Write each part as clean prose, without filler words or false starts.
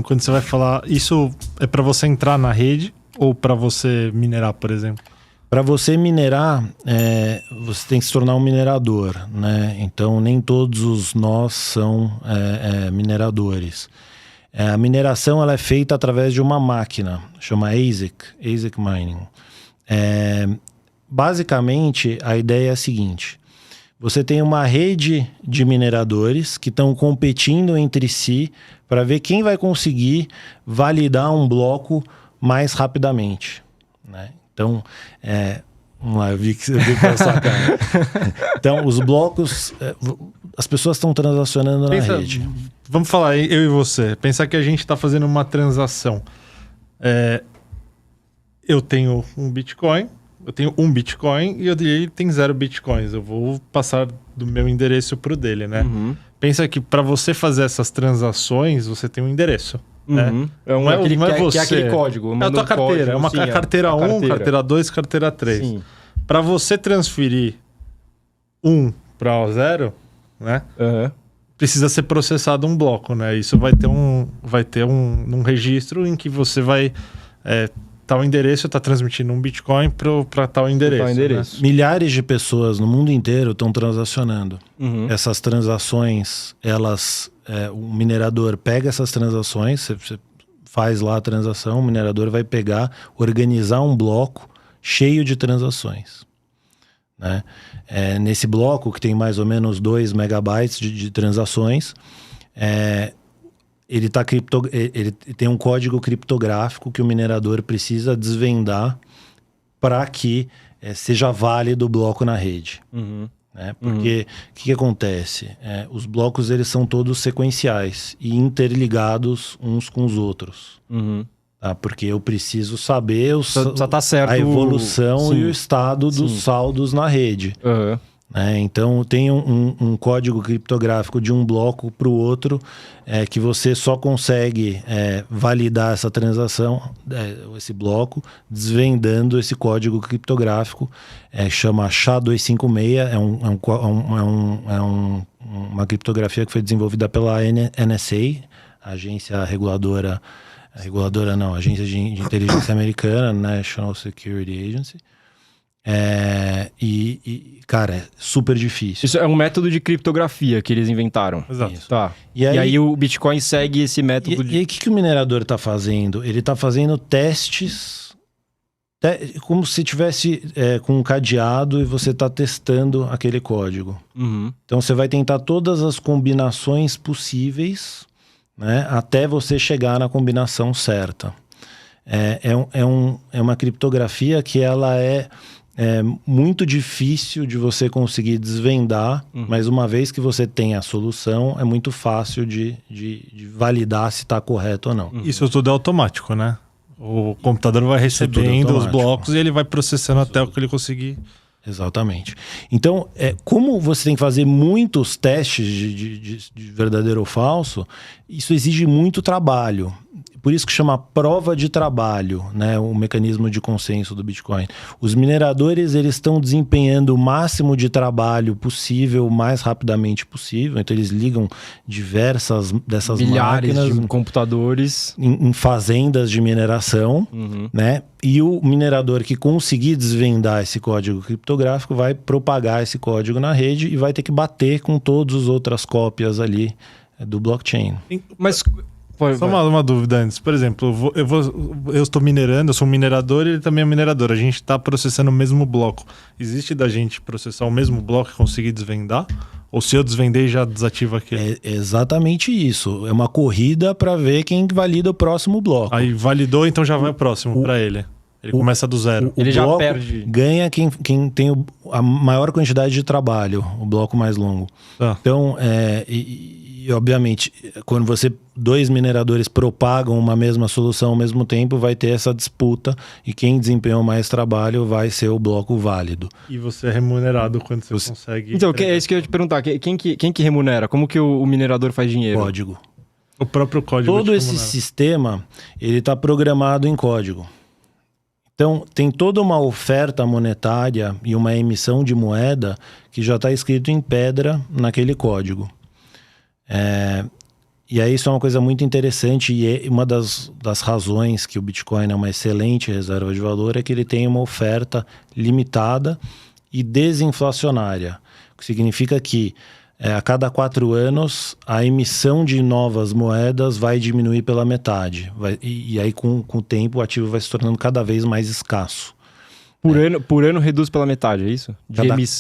Quando você vai falar, isso é para você entrar na rede ou para você minerar, por exemplo? Para você minerar, você tem que se tornar um minerador, né? Então, nem todos os nós são mineradores. A mineração ela é feita através de uma máquina, chama ASIC Mining. Basicamente, a ideia é a seguinte: você tem uma rede de mineradores que estão competindo entre si para ver quem vai conseguir validar um bloco mais rapidamente, né? Então, vamos lá, eu vi que você viu com essa cara. Então, os blocos, as pessoas estão transacionando na rede. Vamos falar, eu e você. Pensar que a gente está fazendo uma transação. Eu tenho um Bitcoin e ele tem 0 Bitcoins. Eu vou passar do meu endereço para o dele, né? Uhum. Pensa que para você fazer essas transações, você tem um endereço. Uhum. Né? Não é você. Que é aquele código. É a tua carteira. Código, é uma carteira 1, carteira 2, carteira 3. Para você transferir 1 para 0, né? Uhum. Precisa ser processado um bloco, né? Isso vai ter um registro em que você vai... tal endereço está transmitindo um Bitcoin para tal endereço. Né? Milhares de pessoas no mundo inteiro estão transacionando. Uhum. Essas transações, o minerador pega essas transações, você faz lá a transação, o minerador vai pegar, organizar um bloco cheio de transações. Né? Nesse bloco, que tem mais ou menos 2 megabytes de transações, ele tem um código criptográfico que o minerador precisa desvendar para que seja válido o bloco na rede. Uhum. Né? Porque o que acontece? Os blocos eles são todos sequenciais e interligados uns com os outros. Uhum. Tá? Porque eu preciso saber tá certo a evolução e o estado dos saldos na rede. Uhum. Então tem um código criptográfico de um bloco para o outro que você só consegue validar essa transação, esse bloco, desvendando esse código criptográfico. Chama SHA-256, uma criptografia que foi desenvolvida pela NSA, a agência reguladora agência de inteligência americana, National Security Agency. Cara, é super difícil. Isso é um método de criptografia que eles inventaram. Exato. Tá. E aí o Bitcoin segue esse método. E aí o que o minerador está fazendo? Ele está fazendo testes, como se tivesse com um cadeado e você está testando aquele código. Uhum. Então você vai tentar todas as combinações possíveis, né, até você chegar na combinação certa. É uma criptografia que ela é muito difícil de você conseguir desvendar, mas uma vez que você tem a solução, é muito fácil de validar se está correto ou não. Isso tudo é automático, né? O computador vai recebendo os blocos e ele vai processando até o que ele conseguir. Exatamente. Então, como você tem que fazer muitos testes de verdadeiro ou falso, isso exige muito trabalho. Por isso que chama prova de trabalho, né? O mecanismo de consenso do Bitcoin. Os mineradores, eles estão desempenhando o máximo de trabalho possível, o mais rapidamente possível. Então, eles ligam diversas dessas milhares máquinas de computadores em fazendas de mineração, né? E o minerador que conseguir desvendar esse código criptográfico vai propagar esse código na rede e vai ter que bater com todas as outras cópias ali do blockchain. Mas... Só uma dúvida antes. Por exemplo, eu estou minerando, eu sou um minerador e ele também é um minerador. A gente está processando o mesmo bloco. Existe da gente processar o mesmo bloco e conseguir desvendar? Ou se eu desvendei, já desativa aquele? É exatamente isso. É uma corrida para ver quem valida o próximo bloco. Aí validou, então já vai o próximo para ele. Ele começa do zero. Ele já perde. Ganha quem tem a maior quantidade de trabalho, o bloco mais longo. Ah. Então, e obviamente, quando dois mineradores propagam uma mesma solução ao mesmo tempo, vai ter essa disputa e quem desempenhou mais trabalho vai ser o bloco válido. E você é remunerado quando você consegue... Então, é isso que eu ia te perguntar. Quem que remunera? Como que o minerador faz dinheiro? Código. O próprio código. Todo esse sistema, ele está programado em código. Então, tem toda uma oferta monetária e uma emissão de moeda que já está escrito em pedra naquele código. E aí isso é uma coisa muito interessante, e é uma das razões que o Bitcoin é uma excelente reserva de valor é que ele tem uma oferta limitada e desinflacionária. O que significa que a cada 4 anos a emissão de novas moedas vai diminuir pela metade. E aí com o tempo o ativo vai se tornando cada vez mais escasso. Por ano reduz pela metade, é isso?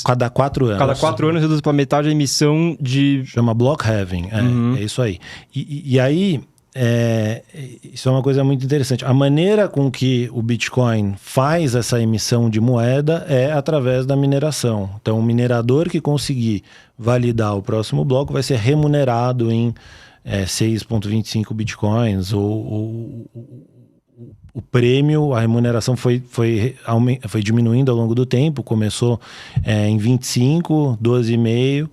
Cada 4 anos. Cada 4 anos reduz pela metade a emissão de... Chama block halving, é isso aí. E aí, isso é uma coisa muito interessante. A maneira com que o Bitcoin faz essa emissão de moeda é através da mineração. Então, o minerador que conseguir validar o próximo bloco vai ser remunerado em 6,25 Bitcoins o prêmio, a remuneração foi diminuindo ao longo do tempo, começou em 25, 12,5,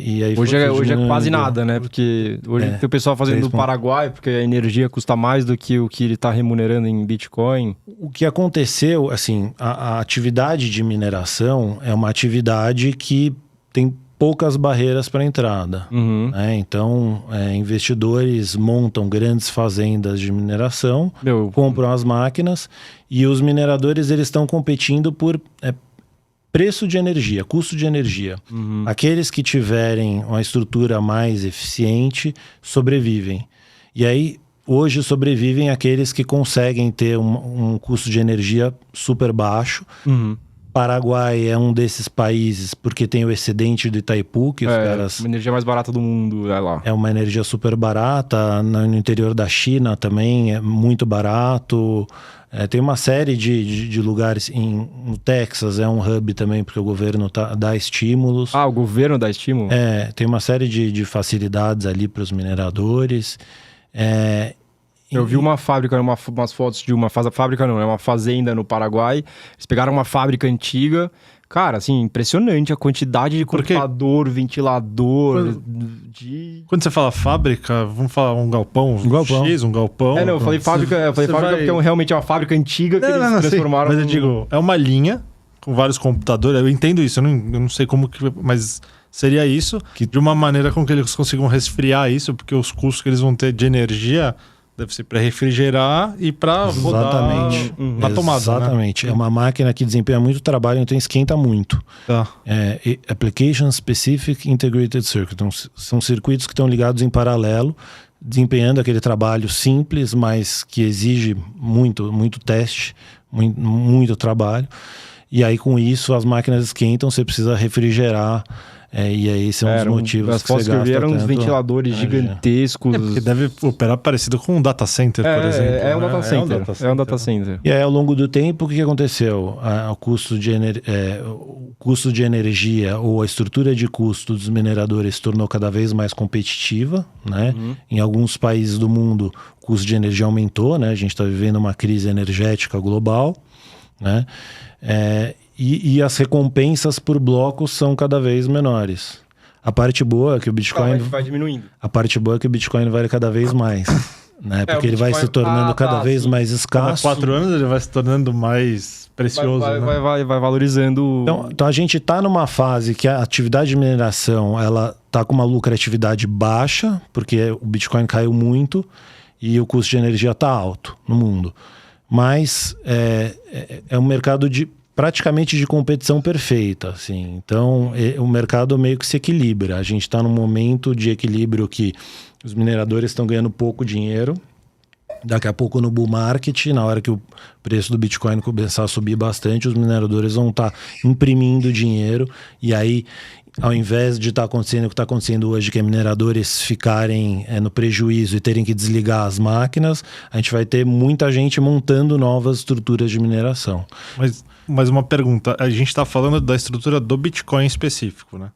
e aí hoje é quase nada, né? Porque hoje tem o pessoal fazendo no Paraguai, porque a energia custa mais do que o que ele está remunerando em Bitcoin. O que aconteceu, assim, a atividade de mineração é uma atividade que tem poucas barreiras para entrada. Né? Então, investidores montam grandes fazendas de mineração, compram as máquinas, e os mineradores eles estão competindo por preço de energia, custo de energia. Aqueles que tiverem uma estrutura mais eficiente sobrevivem. E aí, hoje sobrevivem aqueles que conseguem ter um custo de energia super baixo. Paraguai é um desses países porque tem o excedente do Itaipu, que os caras... uma energia mais barata do mundo, lá. É uma energia super barata. No interior da China também é muito barato. Tem uma série de lugares. No Texas é um hub também, porque o governo dá estímulos. O governo dá estímulo? Tem uma série de facilidades ali para os mineradores. Eu vi uma fábrica, umas fotos de uma fábrica não, é uma fazenda no Paraguai. Eles pegaram uma fábrica antiga. Cara, assim, impressionante a quantidade de computador, ventilador, Quando você fala fábrica, vamos falar um galpão? X, um galpão? Eu falei fábrica, porque realmente é uma fábrica antiga que eles transformaram... Mas eu digo, é uma linha com vários computadores. Eu entendo isso, eu não sei como que... Mas seria isso, de uma maneira com que eles consigam resfriar isso, porque os custos que eles vão ter de energia... Deve ser para refrigerar e para rodar na tomada. Exatamente. Né? É uma máquina que desempenha muito trabalho, então esquenta muito. Application Specific Integrated Circuit. Então, são circuitos que estão ligados em paralelo, desempenhando aquele trabalho simples, mas que exige muito teste, muito trabalho. E aí, com isso, as máquinas esquentam, você precisa refrigerar. E aí são os motivos as fotos que eu vi eram uns ventiladores gigantescos. Porque deve operar parecido com um data center, por exemplo. É um data center. E aí, ao longo do tempo, o que aconteceu? O custo de energia ou a estrutura de custo dos mineradores se tornou cada vez mais competitiva, né? Em alguns países do mundo, o custo de energia aumentou, né? A gente está vivendo uma crise energética global, né? E as recompensas por blocos são cada vez menores. A parte boa é que o Bitcoin... vai diminuindo. A parte boa é que o Bitcoin vale cada vez mais. Né? Porque ele vai se tornando cada vez mais escasso. Há 4 anos ele vai se tornando mais precioso. Vai valorizando... Então a gente está numa fase que a atividade de mineração ela está com uma lucratividade baixa, porque o Bitcoin caiu muito e o custo de energia está alto no mundo. Mas é um mercado praticamente de competição perfeita, assim. Então, o mercado meio que se equilibra. A gente está num momento de equilíbrio que os mineradores estão ganhando pouco dinheiro. Daqui a pouco no bull market, na hora que o preço do Bitcoin começar a subir bastante, os mineradores vão estar imprimindo dinheiro. E aí, ao invés de estar acontecendo o que está acontecendo hoje, que é mineradores ficarem no prejuízo e terem que desligar as máquinas, a gente vai ter muita gente montando novas estruturas de mineração. Mas uma pergunta, a gente está falando da estrutura do Bitcoin específico, né?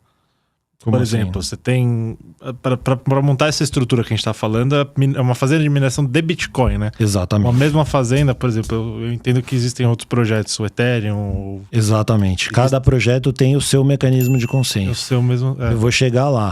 Como Por exemplo, você tem... Para montar essa estrutura que a gente está falando, é uma fazenda de mineração de Bitcoin, né? Exatamente. Uma mesma fazenda, por exemplo, eu entendo que existem outros projetos, o Ethereum... Exatamente. Cada projeto tem o seu mecanismo de consenso. O seu mesmo... Eu vou chegar lá.